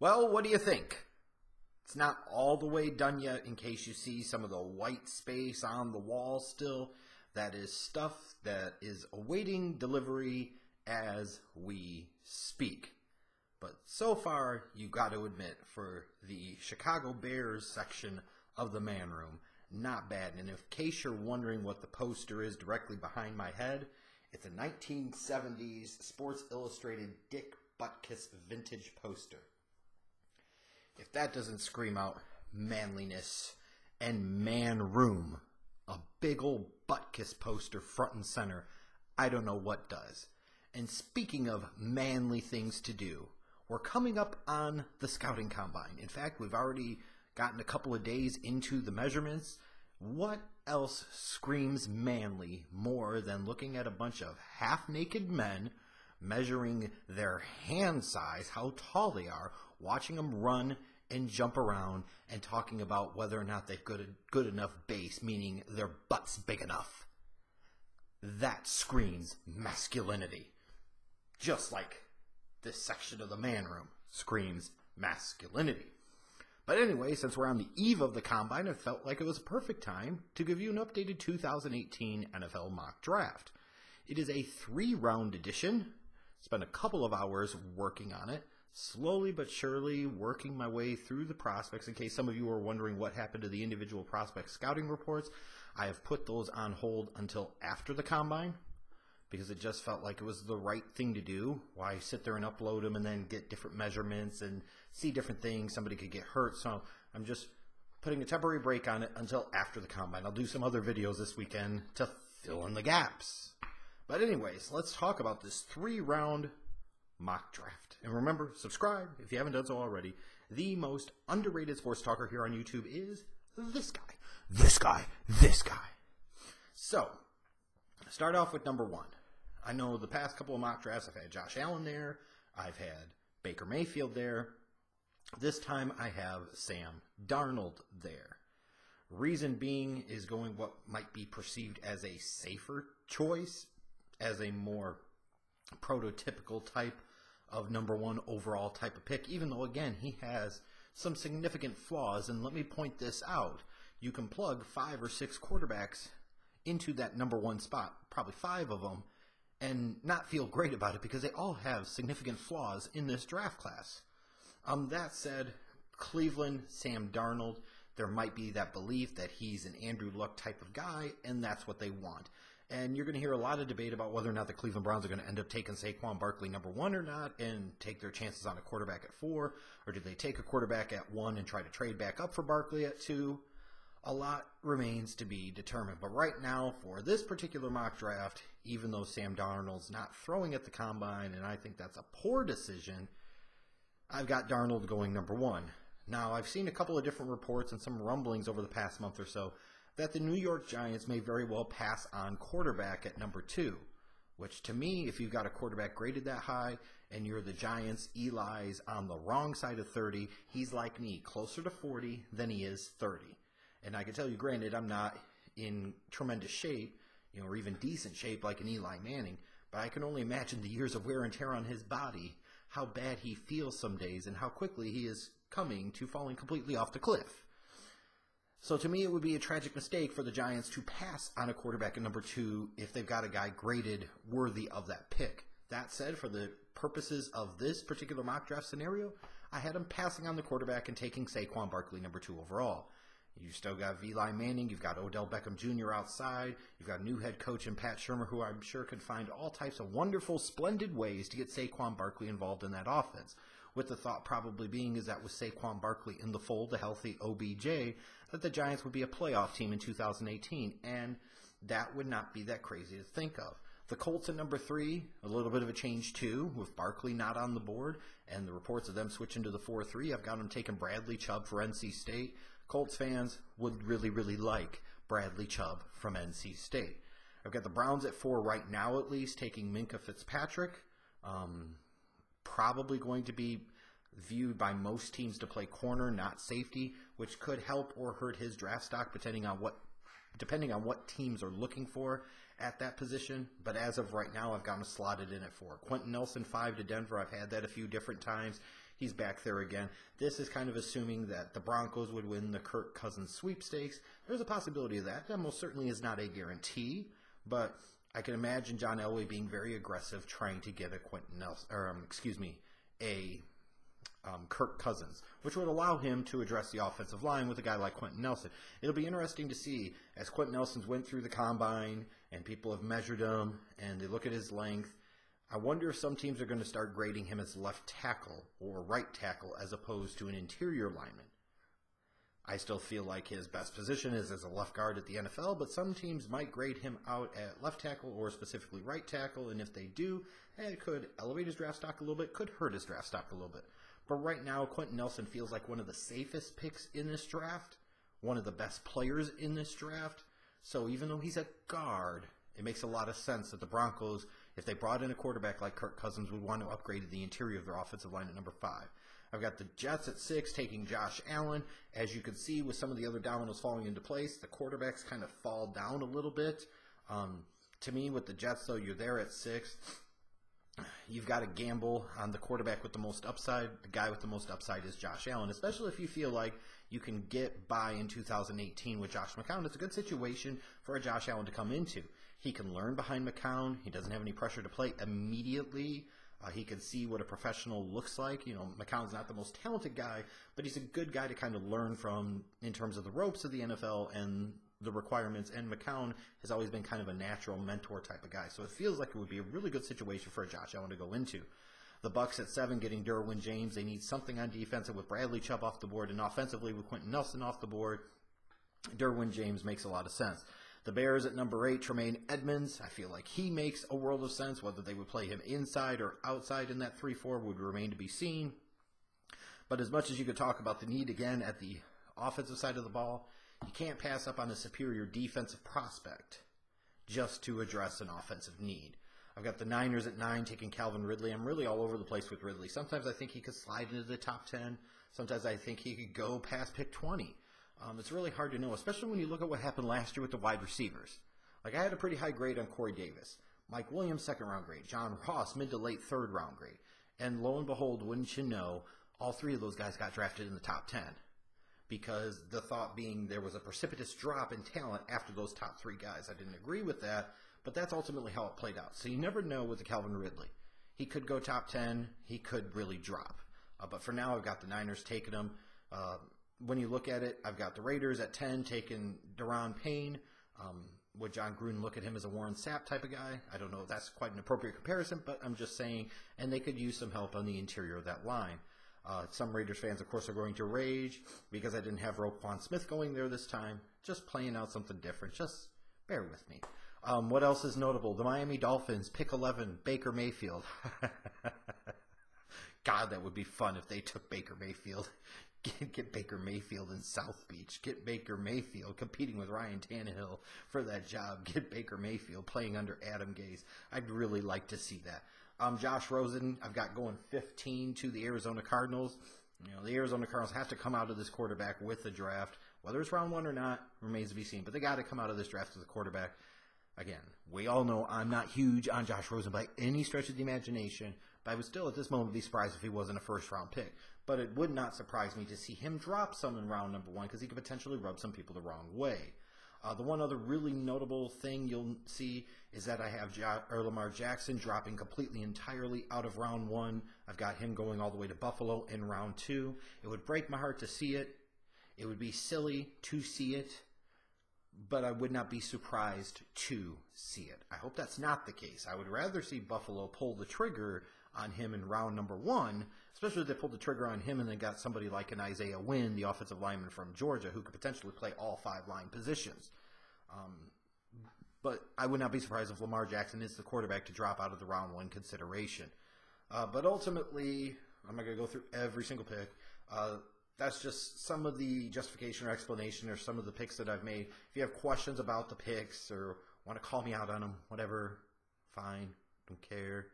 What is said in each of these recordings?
Well, what do you think? It's not all the way done yet, in case you see some of the white space on the wall still. That is stuff that is awaiting delivery as we speak. But so far, you got to admit, for the Chicago Bears section of the man room, not bad. And in case you're wondering what the poster is directly behind my head, it's a 1970s Sports Illustrated Dick Butkus vintage poster. If that doesn't scream out manliness and man room, a big old Butkus poster front and center, I don't know what does. And speaking of manly things to do, we're coming up on the scouting combine. In fact, we've already gotten a couple of days into the measurements. What else screams manly more than looking at a bunch of half-naked men measuring their hand size, how tall they are, watching them run and jump around, and talking about whether or not they've got a good enough base, meaning their butt's big enough? That screams masculinity. Just like this section of the man room screams masculinity. But anyway, since we're on the eve of the combine, it felt like it was a perfect time to give you an updated 2018 NFL mock draft. It is a 3-round edition. Spent a couple of hours working on it, slowly but surely working my way through the prospects. In case some of you are wondering what happened to the individual prospect scouting reports, I have put those on hold until after the combine, because it just felt like it was the right thing to do. Why sit there and upload them and then get different measurements and see different things? Somebody could get hurt. So I'm just putting a temporary break on it until after the combine. I'll do some other videos this weekend to fill in the gaps. But anyways, let's talk about this 3-round mock draft. And remember, subscribe if you haven't done so already. The most underrated sports talker here on YouTube is this guy. This guy. This guy. So, start off with number 1. I know the past couple of mock drafts, I've had Josh Allen there. I've had Baker Mayfield there. This time I have Sam Darnold there. Reason being is going what might be perceived as a safer choice, as a more prototypical type of number 1 overall type of pick, even though, again, he has some significant flaws. And let me point this out. You can plug 5 or 6 quarterbacks into that number 1 spot, probably 5 of them, and not feel great about it because they all have significant flaws in this draft class. That said, Cleveland, Sam Darnold, there might be that belief that he's an Andrew Luck type of guy, and that's what they want. And you're going to hear a lot of debate about whether or not the Cleveland Browns are going to end up taking Saquon Barkley number 1 or not and take their chances on a quarterback at 4, or do they take a quarterback at 1 and try to trade back up for Barkley at 2? A lot remains to be determined. But right now, for this particular mock draft, even though Sam Darnold's not throwing at the combine, and I think that's a poor decision, I've got Darnold going number 1. Now, I've seen a couple of different reports and some rumblings over the past month or so that the New York Giants may very well pass on quarterback at number 2, which to me, if you've got a quarterback graded that high and you're the Giants, Eli's on the wrong side of 30, he's like me, closer to 40 than he is 30. And I can tell you, granted, I'm not in tremendous shape, or even decent shape like an Eli Manning, but I can only imagine the years of wear and tear on his body, how bad he feels some days, and how quickly he is coming to falling completely off the cliff. So to me, it would be a tragic mistake for the Giants to pass on a quarterback at number 2 if they've got a guy graded worthy of that pick. That said, for the purposes of this particular mock draft scenario, I had him passing on the quarterback and taking Saquon Barkley number 2 overall. You've still got Eli Manning, you've got Odell Beckham Jr. outside, you've got a new head coach in Pat Shurmur, who I'm sure could find all types of wonderful, splendid ways to get Saquon Barkley involved in that offense. With the thought probably being is that with Saquon Barkley in the fold, the healthy OBJ, that the Giants would be a playoff team in 2018, and that would not be that crazy to think of. The Colts at number 3, a little bit of a change too, with Barkley not on the board, and the reports of them switching to the 4-3. I've got them taking Bradley Chubb for NC State. Colts fans would really, really like Bradley Chubb from NC State. I've got the Browns at 4 right now, at least, taking Minkah Fitzpatrick. Probably going to be viewed by most teams to play corner, not safety, which could help or hurt his draft stock depending on what teams are looking for at that position. But as of right now, I've got him slotted in at 4. Quenton Nelson 5 to Denver. I've had that a few different times. He's back there again. This is kind of assuming that the Broncos would win the Kirk Cousins sweepstakes. There's a possibility of that. That most certainly is not a guarantee, but I can imagine John Elway being very aggressive trying to get a Kirk Cousins, which would allow him to address the offensive line with a guy like Quenton Nelson. It'll be interesting to see as Quenton Nelson's went through the combine and people have measured him and they look at his length. I wonder if some teams are going to start grading him as left tackle or right tackle as opposed to an interior lineman. I still feel like his best position is as a left guard at the NFL, but some teams might grade him out at left tackle or specifically right tackle, and if they do, it could elevate his draft stock a little bit, could hurt his draft stock a little bit. But right now, Quenton Nelson feels like one of the safest picks in this draft, one of the best players in this draft. So even though he's a guard, it makes a lot of sense that the Broncos, if they brought in a quarterback like Kirk Cousins, would want to upgrade the interior of their offensive line at number 5. I've got the Jets at 6 taking Josh Allen. As you can see with some of the other dominoes falling into place, the quarterbacks kind of fall down a little bit. To me, with the Jets, though, you're there at 6. You've got to gamble on the quarterback with the most upside. The guy with the most upside is Josh Allen, especially if you feel like you can get by in 2018 with Josh McCown. It's a good situation for a Josh Allen to come into. He can learn behind McCown. He doesn't have any pressure to play immediately. He can see what a professional looks like. You know, McCown's not the most talented guy, but he's a good guy to kind of learn from in terms of the ropes of the NFL and the requirements, and McCown has always been kind of a natural mentor type of guy. So it feels like it would be a really good situation for a Josh Allen to go into. The Bucs at 7 getting Derwin James. They need something on defense with Bradley Chubb off the board, and offensively with Quenton Nelson off the board. Derwin James makes a lot of sense. The Bears at number 8, Tremaine Edmunds. I feel like he makes a world of sense. Whether they would play him inside or outside in that 3-4 would remain to be seen. But as much as you could talk about the need again at the offensive side of the ball, you can't pass up on a superior defensive prospect just to address an offensive need. I've got the Niners at 9 taking Calvin Ridley. I'm really all over the place with Ridley. Sometimes I think he could slide into the top 10. Sometimes I think he could go past pick 20. It's really hard to know, especially when you look at what happened last year with the wide receivers. Like, I had a pretty high grade on Corey Davis. Mike Williams, 2nd round grade. John Ross, mid to late 3rd round grade. And lo and behold, wouldn't you know, all 3 of those guys got drafted in the top 10. Because the thought being there was a precipitous drop in talent after those top 3 guys. I didn't agree with that, but that's ultimately how it played out. So you never know with the Calvin Ridley. He could go top 10. He could really drop. But for now, I've got the Niners taking him. When you look at it, I've got the Raiders at 10 taking Payne. Would John Gruden look at him as a Warren Sapp type of guy? I don't know if that's quite an appropriate comparison, but I'm just saying. And they could use some help on the interior of that line. Some Raiders fans, of course, are going to rage because I didn't have Roquan Smith going there this time. Just playing out something different. Just bear with me. What else is notable? The Miami Dolphins, pick 11, Baker Mayfield. God, that would be fun if they took Baker Mayfield. Get Baker Mayfield in South Beach. Get Baker Mayfield competing with Ryan Tannehill for that job. Get Baker Mayfield playing under Adam Gase. I'd really like to see that. Josh Rosen, I've got going 15 to the Arizona Cardinals. You know, the Arizona Cardinals have to come out of this quarterback with the draft. Whether it's round 1 or not remains to be seen. But they got to come out of this draft with a quarterback. Again, we all know I'm not huge on Josh Rosen by any stretch of the imagination. But I would still at this moment be surprised if he wasn't a first-round pick. But it would not surprise me to see him drop some in round number 1 because he could potentially rub some people the wrong way. The one other really notable thing you'll see is that I have Lamar Jackson dropping completely entirely out of round 1. I've got him going all the way to Buffalo in round 2. It would break my heart to see it. It would be silly to see it, but I would not be surprised to see it. I hope that's not the case. I would rather see Buffalo pull the trigger on him in round number 1, especially if they pulled the trigger on him and then got somebody like an Isaiah Wynn, the offensive lineman from Georgia, who could potentially play all 5 line positions. But I would not be surprised if Lamar Jackson is the quarterback to drop out of the round 1 consideration. But ultimately, I'm not going to go through every single pick. That's just some of the justification or explanation or some of the picks that I've made. If you have questions about the picks or want to call me out on them, whatever, fine, don't care.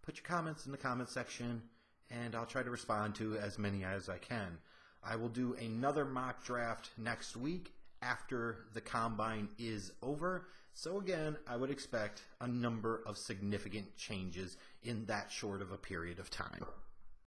Put your comments in the comment section, and I'll try to respond to as many as I can. I will do another mock draft next week after the combine is over. So again, I would expect a number of significant changes in that short of a period of time.